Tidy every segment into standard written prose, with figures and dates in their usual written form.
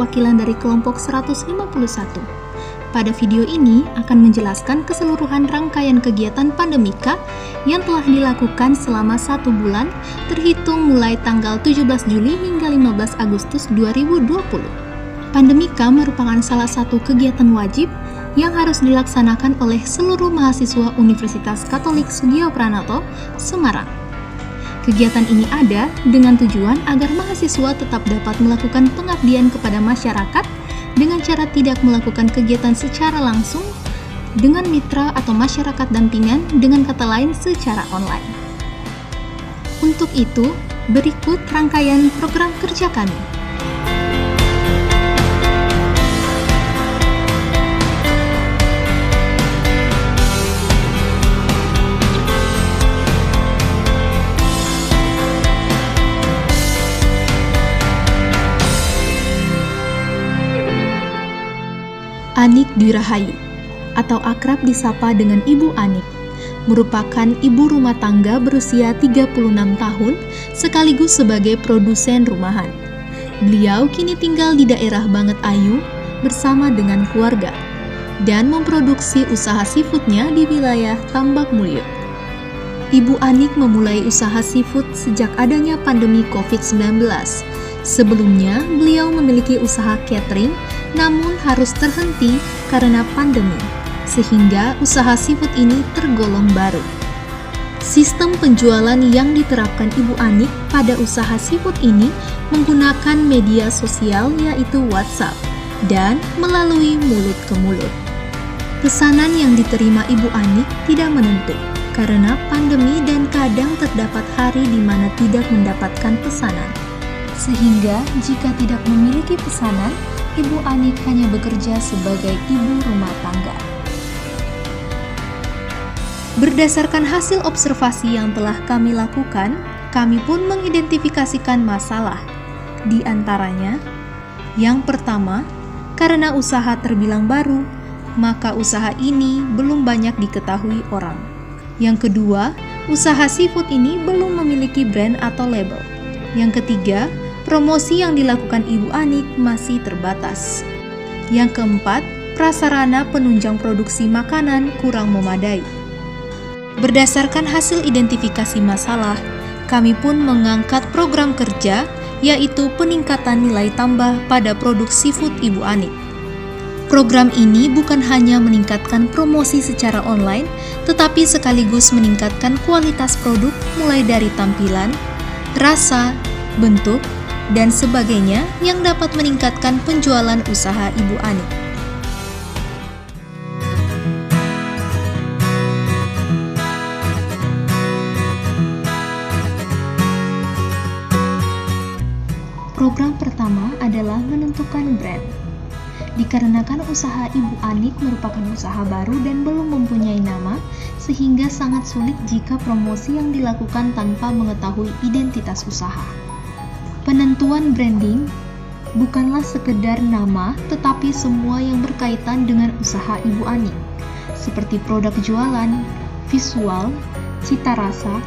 perwakilan dari kelompok 151. Pada video ini akan menjelaskan keseluruhan rangkaian kegiatan Pandemika yang telah dilakukan selama 1 bulan terhitung mulai tanggal 17 Juli hingga 15 Agustus 2020. Pandemika merupakan salah satu kegiatan wajib yang harus dilaksanakan oleh seluruh mahasiswa Universitas Katolik Sugio Pranoto, Semarang. Kegiatan ini ada dengan tujuan agar mahasiswa tetap dapat melakukan pengabdian kepada masyarakat dengan cara tidak melakukan kegiatan secara langsung dengan mitra atau masyarakat dampingan, dengan kata lain secara online. Untuk itu, berikut rangkaian program kerja kami. Anik Dwi Rahayu, atau akrab disapa dengan Ibu Anik, merupakan ibu rumah tangga berusia 36 tahun sekaligus sebagai produsen rumahan. Beliau kini tinggal di daerah Banget Ayu bersama dengan keluarga dan memproduksi usaha seafoodnya di wilayah Tambak Mulyo. Ibu Anik memulai usaha seafood sejak adanya pandemi COVID-19. Sebelumnya, beliau memiliki usaha catering, namun harus terhenti karena pandemi, sehingga usaha seafood ini tergolong baru. Sistem penjualan yang diterapkan Ibu Anik pada usaha seafood ini menggunakan media sosial yaitu WhatsApp dan melalui mulut ke mulut. Pesanan yang diterima Ibu Anik tidak menentu karena pandemi dan kadang terdapat hari di mana tidak mendapatkan pesanan. Sehingga jika tidak memiliki pesanan, Ibu Anik hanya bekerja sebagai ibu rumah tangga. Berdasarkan hasil observasi yang telah kami lakukan, kami pun mengidentifikasikan masalah. Di antaranya, yang pertama, karena usaha terbilang baru, maka usaha ini belum banyak diketahui orang. Yang kedua, usaha seafood ini belum memiliki brand atau label. Yang ketiga, promosi yang dilakukan Ibu Anik masih terbatas. Yang keempat, prasarana penunjang produksi makanan kurang memadai. Berdasarkan hasil identifikasi masalah, kami pun mengangkat program kerja, yaitu peningkatan nilai tambah pada produk seafood Ibu Anik. Program ini bukan hanya meningkatkan promosi secara online, tetapi sekaligus meningkatkan kualitas produk mulai dari tampilan, rasa, bentuk, dan sebagainya yang dapat meningkatkan penjualan usaha Ibu Anik. Program pertama adalah menentukan brand. Dikarenakan usaha Ibu Anik merupakan usaha baru dan belum mempunyai nama, sehingga sangat sulit jika promosi yang dilakukan tanpa mengetahui identitas usaha. Penentuan branding bukanlah sekedar nama, tetapi semua yang berkaitan dengan usaha Ibu Anik, seperti produk jualan, visual, cita rasa,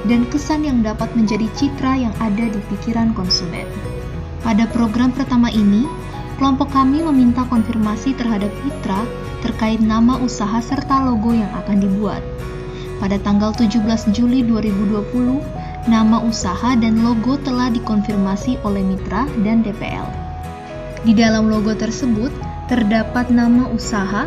dan kesan yang dapat menjadi citra yang ada di pikiran konsumen. Pada program pertama ini, kelompok kami meminta konfirmasi terhadap mitra terkait nama usaha serta logo yang akan dibuat. Pada tanggal 17 Juli 2020, nama usaha dan logo telah dikonfirmasi oleh mitra dan DPL. Di dalam logo tersebut terdapat nama usaha,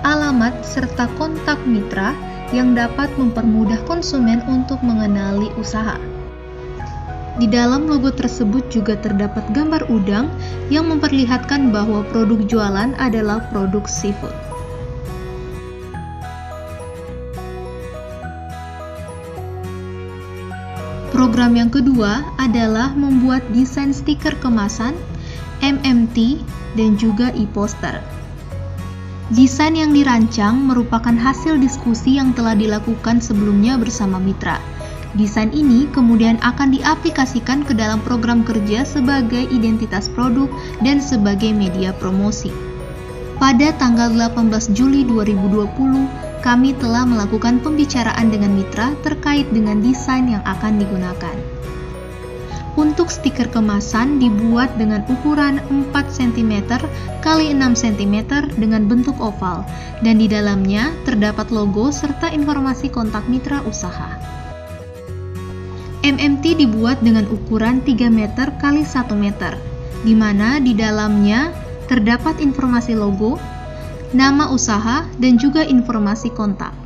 alamat, serta kontak mitra yang dapat mempermudah konsumen untuk mengenali usaha. Di dalam logo tersebut juga terdapat gambar udang yang memperlihatkan bahwa produk jualan adalah produk seafood. Program yang kedua adalah membuat desain stiker kemasan, MMT, dan juga e-poster. Desain yang dirancang merupakan hasil diskusi yang telah dilakukan sebelumnya bersama mitra. Desain ini kemudian akan diaplikasikan ke dalam program kerja sebagai identitas produk dan sebagai media promosi. Pada tanggal 18 Juli 2020, kami telah melakukan pembicaraan dengan mitra terkait dengan desain yang akan digunakan. Untuk Untuk stiker kemasan dibuat dengan ukuran 4 cm x 6 cm dengan bentuk oval, dan di dalamnya terdapat logo serta informasi kontak mitra usaha. MMT dibuat dengan ukuran 3 meter x 1 meter, di mana di dalamnya terdapat informasi logo, nama usaha, dan juga informasi kontak.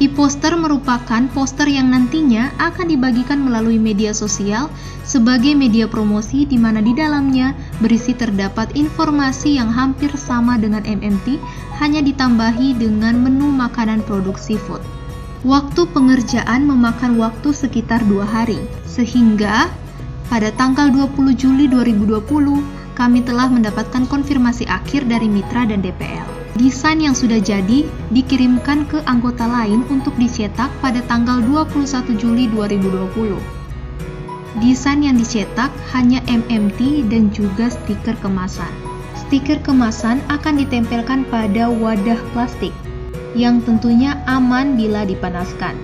E-poster merupakan poster yang nantinya akan dibagikan melalui media sosial sebagai media promosi, di mana di dalamnya berisi terdapat informasi yang hampir sama dengan MMT, hanya ditambahi dengan menu makanan produk seafood. Waktu pengerjaan memakan waktu sekitar 2 hari, sehingga pada tanggal 20 Juli 2020 kami telah mendapatkan konfirmasi akhir dari mitra dan DPL. Desain yang sudah jadi dikirimkan ke anggota lain untuk dicetak pada tanggal 21 Juli 2020. Desain yang dicetak hanya MMT dan juga stiker kemasan. Stiker kemasan akan ditempelkan pada wadah plastik yang tentunya aman bila dipanaskan.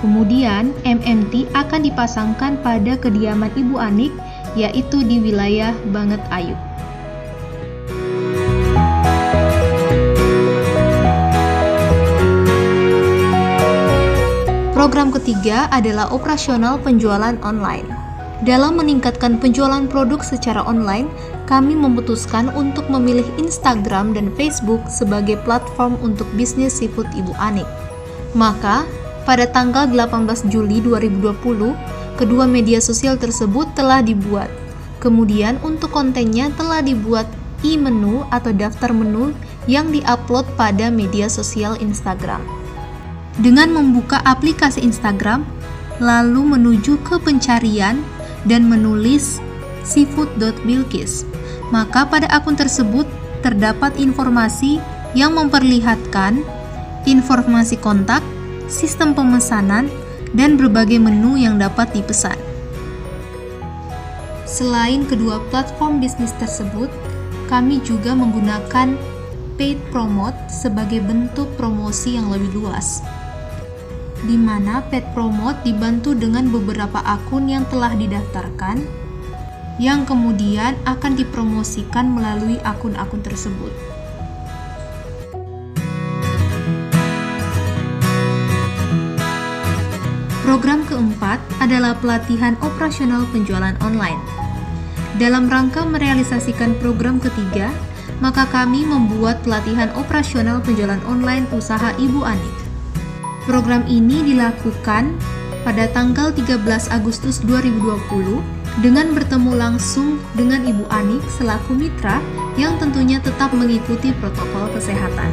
Kemudian MMT akan dipasangkan pada kediaman Ibu Anik, yaitu di wilayah Banget Ayu. Program ketiga adalah operasional penjualan online. Dalam meningkatkan penjualan produk secara online, kami memutuskan untuk memilih Instagram dan Facebook sebagai platform untuk bisnis seafood Ibu Anik. Maka, pada tanggal 18 Juli 2020, kedua media sosial tersebut telah dibuat. Kemudian untuk kontennya telah dibuat e-menu atau daftar menu yang diupload pada media sosial Instagram. Dengan membuka aplikasi Instagram, lalu menuju ke pencarian dan menulis seafood.bilqis, maka pada akun tersebut terdapat informasi yang memperlihatkan informasi kontak, sistem pemesanan, dan berbagai menu yang dapat dipesan. Selain kedua platform bisnis tersebut, kami juga menggunakan paid promote sebagai bentuk promosi yang lebih luas, di mana paid promote dibantu dengan beberapa akun yang telah didaftarkan, yang kemudian akan dipromosikan melalui akun-akun tersebut. Program keempat adalah pelatihan operasional penjualan online. Dalam rangka merealisasikan program ketiga, maka kami membuat pelatihan operasional penjualan online usaha Ibu Anik. Program ini dilakukan pada tanggal 13 Agustus 2020 dengan bertemu langsung dengan Ibu Anik selaku mitra yang tentunya tetap mengikuti protokol kesehatan.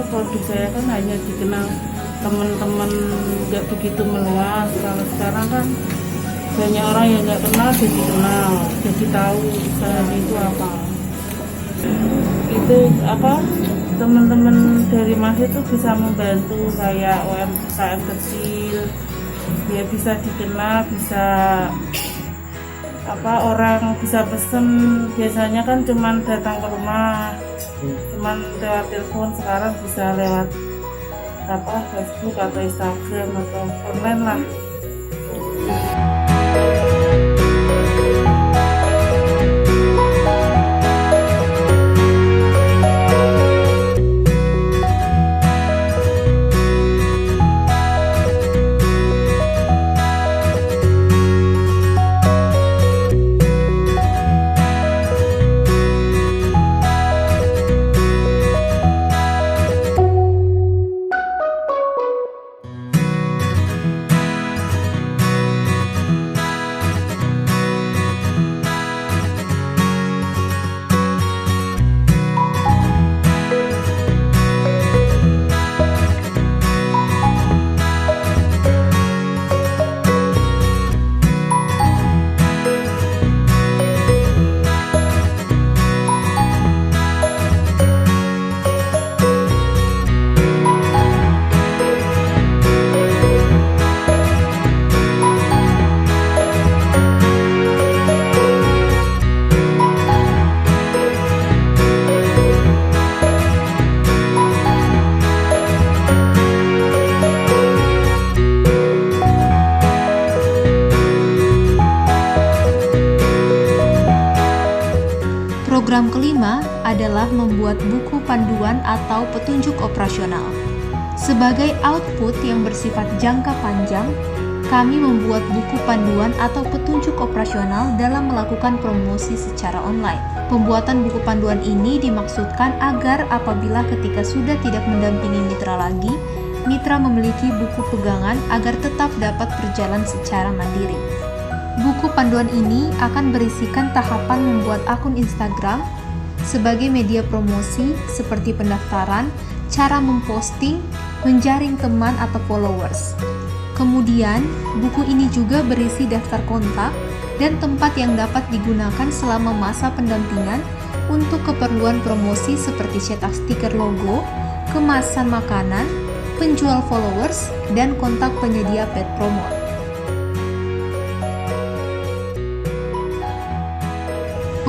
Produk saya kan hanya dikenal teman-teman, nggak begitu meluas. Kalau sekarang kan banyak orang yang nggak kenal jadi kenal, jadi tahu usahanya itu apa. Itu apa, teman-teman dari Mas itu bisa membantu kayak UMKM kecil, ya bisa dikenal, bisa apa, orang bisa pesen. Biasanya kan cuman datang ke rumah, cuman lewat telepon. Sekarang bisa lewat apa, Facebook atau Instagram atau online lah. Program kelima adalah membuat buku panduan atau petunjuk operasional. Sebagai output yang bersifat jangka panjang, kami membuat buku panduan atau petunjuk operasional dalam melakukan promosi secara online. Pembuatan buku panduan ini dimaksudkan agar apabila ketika sudah tidak mendampingi mitra lagi, mitra memiliki buku pegangan agar tetap dapat berjalan secara mandiri. Buku panduan ini akan berisikan tahapan membuat akun Instagram sebagai media promosi seperti pendaftaran, cara memposting, menjaring teman atau followers. Kemudian, buku ini juga berisi daftar kontak dan tempat yang dapat digunakan selama masa pendampingan untuk keperluan promosi seperti cetak stiker logo, kemasan makanan, penjual followers, dan kontak penyedia paid promote.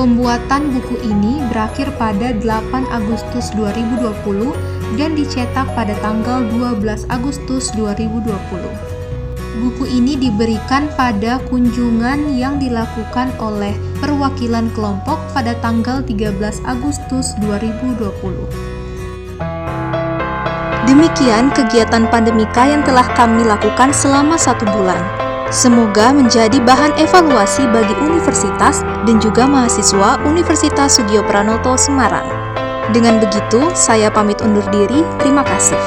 Pembuatan buku ini berakhir pada 8 Agustus 2020 dan dicetak pada tanggal 12 Agustus 2020. Buku ini diberikan pada kunjungan yang dilakukan oleh perwakilan kelompok pada tanggal 13 Agustus 2020. Demikian kegiatan Pandemika yang telah kami lakukan selama 1 bulan. Semoga menjadi bahan evaluasi bagi universitas dan juga mahasiswa Universitas Soegijau Pranoto Semarang. Dengan begitu, saya pamit undur diri. Terima kasih.